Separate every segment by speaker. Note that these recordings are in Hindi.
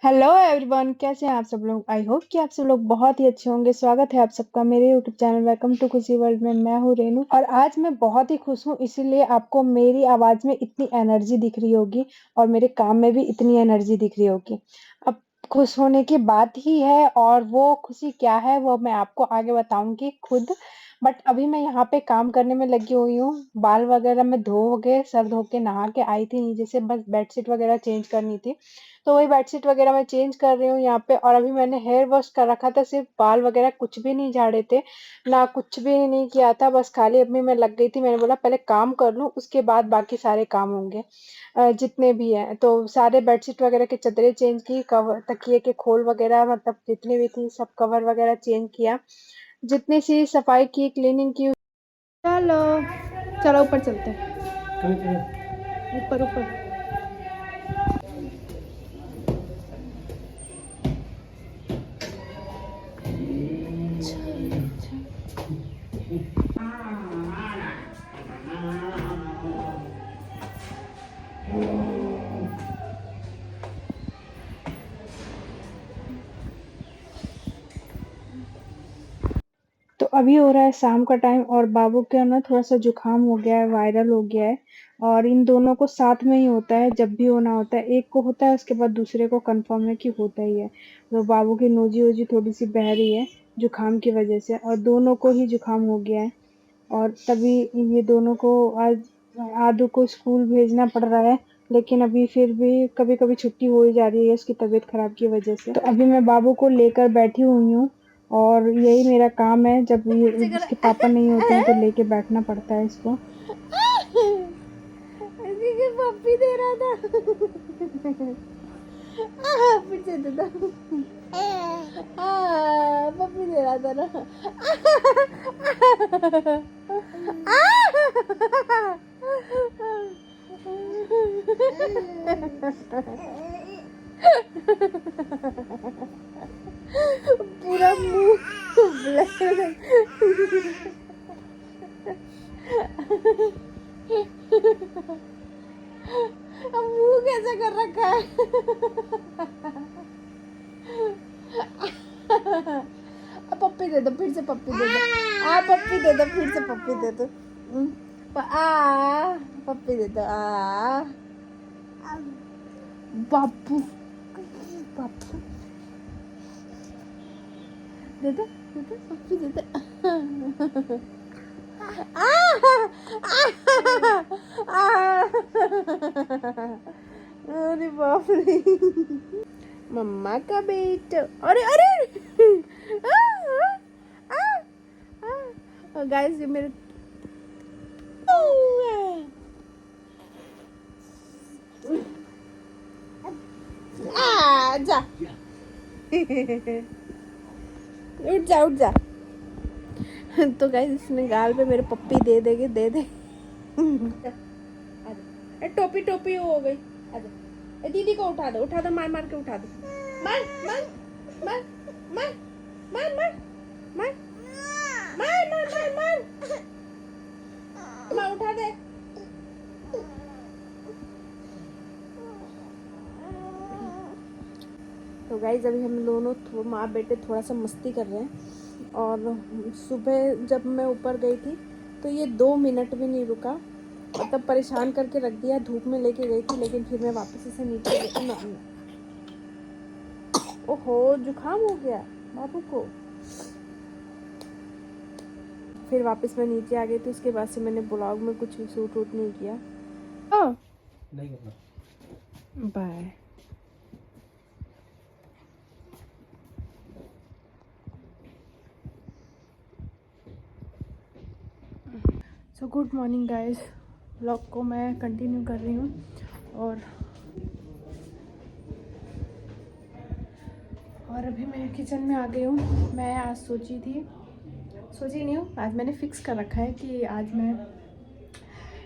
Speaker 1: हेलो एवरीवन, कैसे हैं आप सब लोग। आई होप कि आप सब लोग बहुत ही अच्छे होंगे। स्वागत है आप सबका मेरे यूट्यूब चैनल वेलकम टू खुशी वर्ल्ड में। मैं हूँ रेनू और आज मैं बहुत ही खुश हूँ, इसीलिए आपको मेरी आवाज में इतनी एनर्जी दिख रही होगी और मेरे काम में भी इतनी एनर्जी दिख रही होगी। अब खुश होने की बात ही है और वो खुशी क्या है वो मैं आपको आगे बताऊंगी खुद। बट अभी मैं यहाँ पे काम करने में लगी हुई हूँ। बाल वगैरह मैं धो के सर धो के नहा के आई थी नीचे से, बस बेडशीट वगैरह चेंज करनी थी। तो वही बेडशीट वगैरह मैं चेंज कर रही हूँ यहाँ पे। और अभी मैंने हेयर वॉश कर रखा था, सिर्फ बाल वगैरह कुछ भी नहीं झाड़े थे, ना कुछ भी नहीं किया था, बस खाली अभी मैं लग गई थी। मैंने बोला पहले काम कर लूँ, उसके बाद बाकी सारे काम होंगे जितने भी हैं। तो सारे बेडशीट वगैरह के चदरें चेंज की, कवर तकिए के खोल वगैरह मतलब जितनी भी थी सब कवर वगैरह चेंज किया, जितनी सी सफाई की क्लीनिंग की। चलो चलो ऊपर चलते हैं, ऊपर ऊपर। तो अभी हो रहा है शाम का टाइम और बाबू के ना थोड़ा-सा जुकाम हो गया है, वायरल हो गया है। और इन दोनों को साथ में ही होता है, जब भी होना होता है। एक को होता है उसके बाद दूसरे को कन्फर्म है कि होता ही है। तो बाबू की नोज़ी-वोज़ी थोड़ी-सी बह रही है जुकाम की वज़ह से, और दोनों को ही जुकाम हो गया है। और तभी ये दोनों को आज आदू को स्कूल भेजना पड़ रहा है, लेकिन अभी फिर भी कभी-कभी छुट्टी हो ही जा रही है उसकी तबीयत खराब की वजह से। तो अभी मैं बाबू को लेकर बैठी हुई हूँ और यही मेरा काम है। जब ये इसके पापा नहीं होते हैं तो लेके बैठना पड़ता है इसको।
Speaker 2: पप्पी दे रहा था। पीछे दे दो। पप्पी दे रहा था ना। पूरा मुंह ब्लैक। मुंह कैसे कर रखा है। पप्पी दे दो, फिर से पप्पी दे दो। पप्पी दे दो, फिर से पप्पी दे दो। पप्पी दे दो। बापू बापू दे दो, दे दो, पप्पी दे दो। अरे बाप रे। मम्मा का बेटा। अरे अरे। गाइस ये मेरे जा। उठ जा उठ जा। तो गाइस इसने गाल पे मेरे पप्पी दे देगे दे दे। टोपी टोपी हो गई। दीदी को उठा दो, मार मार के उठा दो। मार मार मार मार मार मार मार मार मार मार मार उठा दे। तो गाइज अभी हम दोनों माँ बेटे थोड़ा सा मस्ती कर रहे हैं। और सुबह जब मैं ऊपर गई थी तो ये 2 मिनट भी नहीं रुका, मतलब परेशान करके रख दिया। धूप में लेके गई थी लेकिन फिर मैं वापस इसे नीचे ओहो जुकाम हो गया बाबू को। फिर वापस मैं नीचे आ गई थी। उसके बाद से मैंने ब्लॉग में कुछ शूट वूट नहीं किया।
Speaker 1: नहीं करना। Bye. So good morning guys, vlog को मैं कंटिन्यू कर रही हूँ। और अभी मैं किचन में आ गई हूँ। मैं आज सोची नहीं हूँ, आज मैंने फिक्स कर रखा है कि आज मैं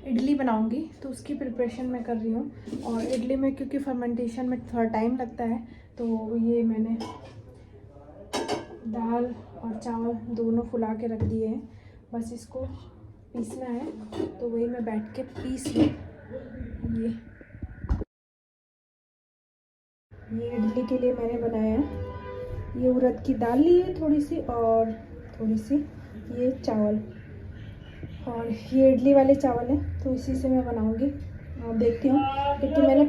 Speaker 1: इडली बनाऊंगी, तो उसकी प्रिपरेशन मैं कर रही हूँ। और इडली में क्योंकि फर्मेंटेशन में थोड़ा टाइम लगता है, तो ये मैंने दाल और चावल दोनों फुला के रख दिए हैं, बस इसको पीसना है। तो वही मैं बैठ के पीस लूँ। ये इडली
Speaker 2: इडली के लिए मैंने बनाया है। ये उड़द की दाल ली है थोड़ी सी, और थोड़ी सी ये चावल, और ये इडली वाले चावल हैं, तो इसी से मैं बनाऊंगी। देखती हूँ, क्योंकि मैंने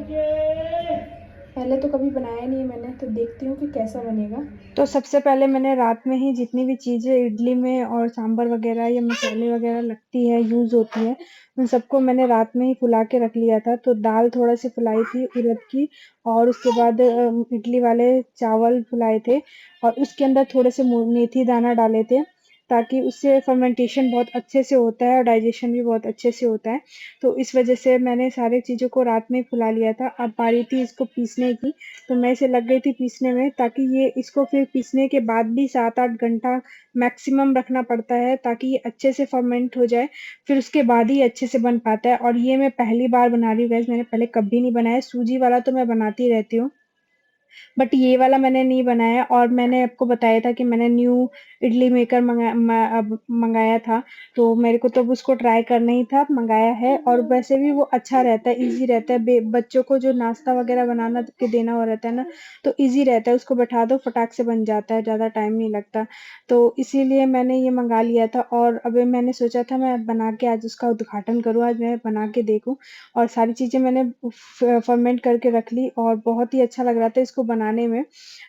Speaker 2: पहले तो कभी बनाया नहीं है मैंने, तो देखती हूँ कि कैसा बनेगा।
Speaker 1: तो सबसे पहले मैंने रात में ही जितनी भी चीज़ें इडली में और सांभर वगैरह या मसाले वगैरह लगती है, यूज़ होती है, उन सबको मैंने रात में ही फुला के रख लिया था। तो दाल थोड़ा-सी फुलाई थी उड़द की, और उसके बाद इडली वाले चावल फुलाए थे, और उसके अंदर थोड़े से मेथी दाना डाले थे, ताकि उससे फर्मेंटेशन बहुत अच्छे से होता है और डाइजेशन भी बहुत अच्छे से होता है। तो इस वजह से मैंने सारी चीज़ों को रात में ही फुला लिया था। अब बारी थी इसको पीसने की, तो मैं इसे लग गई थी पीसने में, ताकि ये इसको फिर पीसने के बाद भी 7-8 घंटा मैक्सिमम रखना पड़ता है, ताकि ये अच्छे से फर्मेंट हो जाए, फिर उसके बाद ही अच्छे से बन पाता है। और ये मैं पहली बार बना रही हूँ गाइस, मैंने पहले कभी नहीं बनाया। सूजी वाला तो मैं बनाती रहती हूँ, बट ये वाला मैंने नहीं बनाया। और मैंने आपको बताया था कि मैंने न्यू इडली मेकर मंगाया था, तो मेरे को तब उसको ट्राई करना ही था, मंगाया है। और वैसे भी वो अच्छा रहता है, इजी रहता है। बच्चों को जो नाश्ता वगैरह बनाना के देना हो रहता है ना, तो इजी रहता है, उसको बैठा दो फटाक से बन जाता है, ज़्यादा टाइम नहीं लगता। तो इसीलिए मैंने ये मंगा लिया था, और अभी मैंने सोचा था मैं बना के आज उसका उद्घाटन करूँ, आज मैं बना के देखूँ। और सारी चीज़ें मैंने फर्मेंट करके रख ली, और बहुत ही अच्छा लग रहा था इसको बनाने में।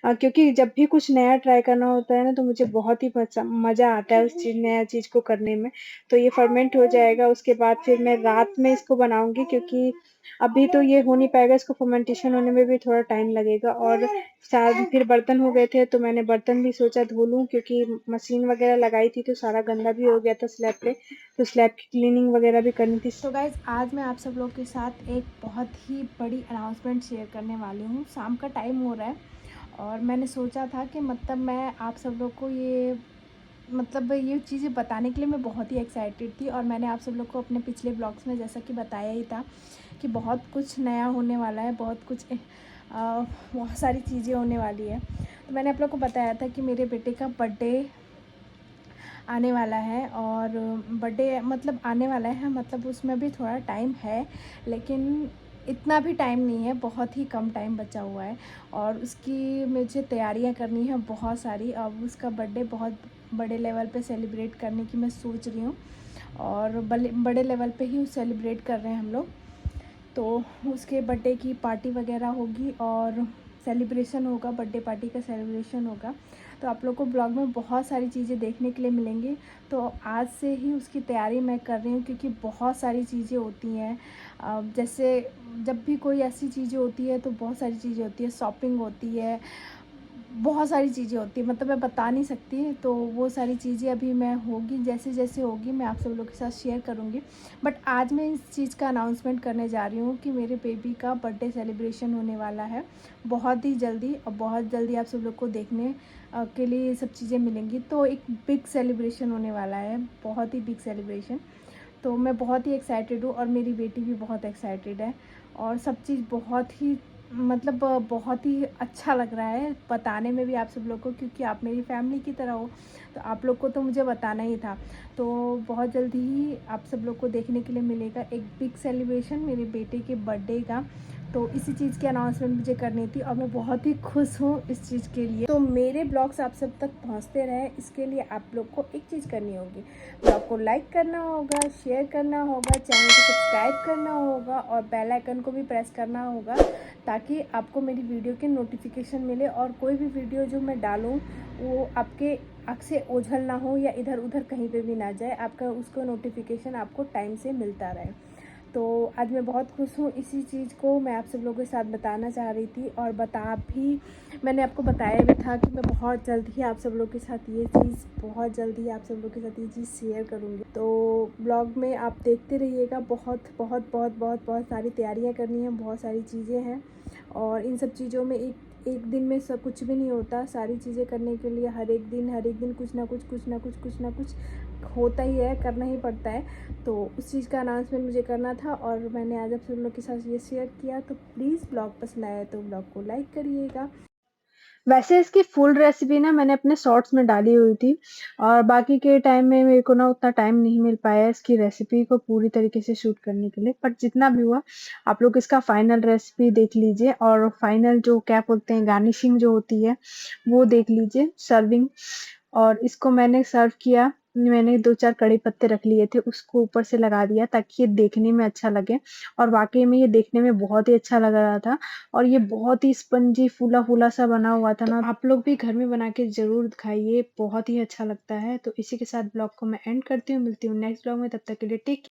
Speaker 1: क्योंकि जब भी कुछ नया ट्राई करना होता है ना, तो मुझे बहुत ही मज़ा आता है उस चीज़ नया चीज़ को करने में। तो ये फर्मेंट हो जाएगा, उसके बाद फिर मैं रात में इसको बनाऊँगी, क्योंकि अभी तो ये हो नहीं पाएगा, इसको फर्मेंटेशन होने में भी थोड़ा टाइम लगेगा। और शायद फिर बर्तन हो गए थे, तो मैंने बर्तन भी सोचा धो लूँ, क्योंकि मशीन वगैरह लगाई थी तो सारा गंदा भी हो गया था स्लैब पे, तो स्लैब की क्लीनिंग वगैरह भी करनी थी।
Speaker 2: तो गाइज़, आज मैं आप सब लोग के साथ एक बहुत ही बड़ी अनाउंसमेंट शेयर करने वाली हूँ। शाम का टाइम हो रहा है, और मैंने सोचा था कि मतलब मैं आप सब लोग को ये चीज़ें बताने के लिए मैं बहुत ही एक्साइटेड थी। और मैंने आप सब लोग को अपने पिछले ब्लॉग्स में जैसा कि बताया ही था कि बहुत कुछ नया होने वाला है, बहुत सारी चीज़ें होने वाली है। तो मैंने आप लोग को बताया था कि मेरे बेटे का बर्थडे आने वाला है, और बर्थडे मतलब आने वाला है, मतलब उसमें भी थोड़ा टाइम है, लेकिन इतना भी टाइम नहीं है, बहुत ही कम टाइम बचा हुआ है। और उसकी मुझे तैयारियां करनी है बहुत सारी। अब उसका बर्थडे बहुत बड़े लेवल पे सेलिब्रेट करने की मैं सोच रही हूँ, और बड़े लेवल पे ही सेलिब्रेट कर रहे हैं हम लोग। तो उसके बर्थडे की पार्टी वगैरह होगी, और सेलिब्रेशन होगा, बर्थडे पार्टी का सेलिब्रेशन होगा। तो आप लोग को ब्लॉग में बहुत सारी चीज़ें देखने के लिए मिलेंगी। तो आज से ही उसकी तैयारी मैं कर रही हूँ, क्योंकि बहुत सारी चीज़ें होती हैं। जैसे जब भी कोई ऐसी चीज़ें होती है तो बहुत सारी चीज़ें होती है, शॉपिंग होती है, बहुत सारी चीज़ें होती हैं, मतलब मैं बता नहीं सकती। तो वो सारी चीज़ें अभी मैं होगी, जैसे जैसे होगी मैं आप सब लोग के साथ शेयर करूँगी। बट आज मैं इस चीज़ का अनाउंसमेंट करने जा रही हूँ कि मेरे बेबी का बर्थडे सेलिब्रेशन होने वाला है बहुत ही जल्दी, और बहुत जल्दी आप सब लोग को देखने के लिए ये सब चीज़ें मिलेंगी। तो एक बिग सेलिब्रेशन होने वाला है, बहुत ही बिग सेलिब्रेशन। तो मैं बहुत ही एक्साइटेड हूँ, और मेरी बेटी भी बहुत एक्साइटेड है, और सब चीज़ बहुत ही मतलब बहुत ही अच्छा लग रहा है बताने में भी आप सब लोग को, क्योंकि आप मेरी फैमिली की तरह हो, तो आप लोग को तो मुझे बताना ही था। तो बहुत जल्दी ही आप सब लोग को देखने के लिए मिलेगा एक बिग सेलिब्रेशन मेरे बेटे के बर्थडे का। तो इसी चीज़ की अनाउंसमेंट मुझे करनी थी, और मैं बहुत ही खुश हूँ इस चीज़ के लिए। तो मेरे ब्लॉग्स आप सब तक पहुँचते रहें, इसके लिए आप लोग को एक चीज़ करनी होगी, ब्लॉग को लाइक करना होगा, शेयर करना होगा, चैनल को सब्सक्राइब करना होगा, और बेल आइकन को भी प्रेस करना होगा, ताकि आपको मेरी वीडियो के नोटिफिकेशन मिले, और कोई भी वीडियो जो मैं डालूँ वो आपके आँख से ओझल ना हो, या इधर उधर कहीं पे भी ना जाए, आपका उसको नोटिफिकेशन आपको टाइम से मिलता रहे। तो आज मैं बहुत खुश हूँ, इसी चीज़ को मैं आप सब लोगों के साथ बताना चाह रही थी, और मैंने आपको बताया भी था कि मैं बहुत जल्द ही आप सब लोग के साथ ये चीज़ शेयर करूँगी। तो ब्लॉग में आप देखते रहिएगा, बहुत बहुत बहुत बहुत बहुत सारी तैयारियाँ करनी है, बहुत सारी चीज़ें हैं, और इन सब चीज़ों में एक दिन में सब कुछ भी नहीं होता। सारी चीज़ें करने के लिए हर एक दिन कुछ ना कुछ होता ही है, करना ही पड़ता है। तो उस चीज़ का अनाउंसमेंट मुझे करना था, और मैंने आज आप सब लोग के साथ ये शेयर किया। तो प्लीज़ ब्लॉग पसंद आया तो ब्लॉग को लाइक करिएगा।
Speaker 1: वैसे इसकी फुल रेसिपी ना मैंने अपने शॉर्ट्स में डाली हुई थी और बाकी के टाइम में मेरे को ना उतना टाइम नहीं मिल पाया इसकी रेसिपी को पूरी तरीके से शूट करने के लिए। बट जितना भी हुआ आप लोग इसका फाइनल रेसिपी देख लीजिए और फाइनल जो क्या बोलते हैं गार्निशिंग जो होती है वो देख लीजिए सर्विंग। और इसको मैंने सर्व किया, मैंने 2-4 कड़ी पत्ते रख लिए थे, उसको ऊपर से लगा दिया ताकि ये देखने में अच्छा लगे और वाक़ई में ये देखने में बहुत ही अच्छा लग रहा था और ये बहुत ही स्पंजी फूला-फूला सा बना हुआ था ना। आप लोग भी घर में बना के ज़रूर खाइए, बहुत ही अच्छा लगता है। तो इसी के साथ ब्लॉग को मैं एंड करती हूँ, मिलती हूँ नेक्स्ट ब्लॉग में, तब तक के लिए टेक